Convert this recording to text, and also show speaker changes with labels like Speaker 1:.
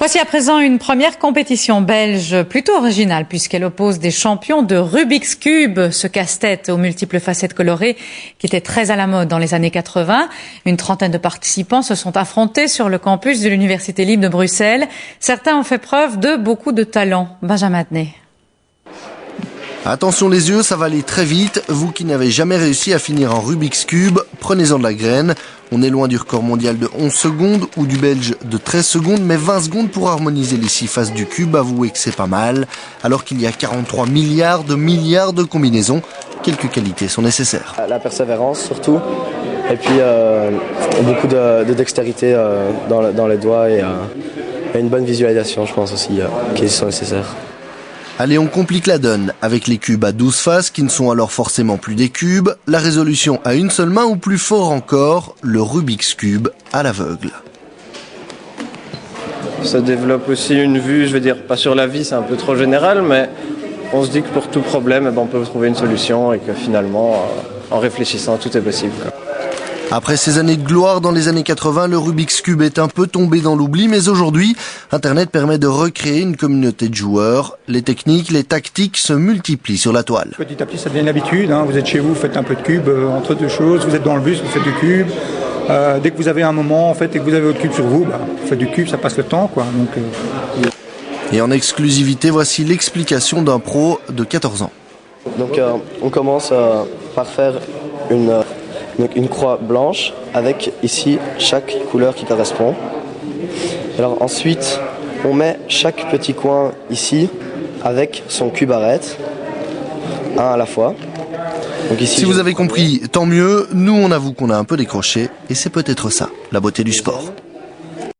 Speaker 1: Voici à présent une première compétition belge plutôt originale puisqu'elle oppose des champions de Rubik's Cube, ce casse-tête aux multiples facettes colorées qui était très à la mode dans les années 80. Une trentaine de participants se sont affrontés sur le campus de l'Université libre de Bruxelles. Certains ont fait preuve de beaucoup de talent. Benjamin Tenay.
Speaker 2: Attention les yeux, ça va aller très vite. Vous qui n'avez jamais réussi à finir un Rubik's Cube, prenez-en de la graine. On est loin du record mondial de 11 secondes ou du belge de 13 secondes, mais 20 secondes pour harmoniser les 6 faces du cube, avouez que c'est pas mal. Alors qu'il y a 43 milliards de combinaisons, quelques qualités sont nécessaires.
Speaker 3: La persévérance surtout, et puis beaucoup de dextérité dans les doigts et une bonne visualisation je pense aussi qui sont nécessaires.
Speaker 2: Allez, on complique la donne avec les cubes à 12 faces qui ne sont alors forcément plus des cubes, la résolution à une seule main ou plus fort encore, le Rubik's Cube à l'aveugle.
Speaker 4: Ça développe aussi une vue, je veux dire, pas sur la vie, c'est un peu trop général, mais on se dit que pour tout problème, on peut trouver une solution et que finalement, en réfléchissant, tout est possible.
Speaker 2: Après ces années de gloire dans les années 80, le Rubik's Cube est un peu tombé dans l'oubli, mais aujourd'hui, Internet permet de recréer une communauté de joueurs. Les techniques, les tactiques se multiplient sur la toile.
Speaker 5: Petit à petit, ça devient une habitude. Vous êtes chez vous, vous faites un peu de cube entre deux choses. Vous êtes dans le bus, vous faites du cube. Dès que vous avez un moment et que vous avez votre cube sur vous, vous faites du cube, ça passe le temps, quoi.
Speaker 2: Et en exclusivité, voici l'explication d'un pro de 14 ans.
Speaker 3: Donc on commence par faire une croix blanche avec ici chaque couleur qui correspond. Alors ensuite, on met chaque petit coin ici avec son cube arête, un à la fois. Donc ici,
Speaker 2: si vous avez compris, tant mieux. Nous, on avoue qu'on a un peu décroché et c'est peut-être ça, la beauté du sport.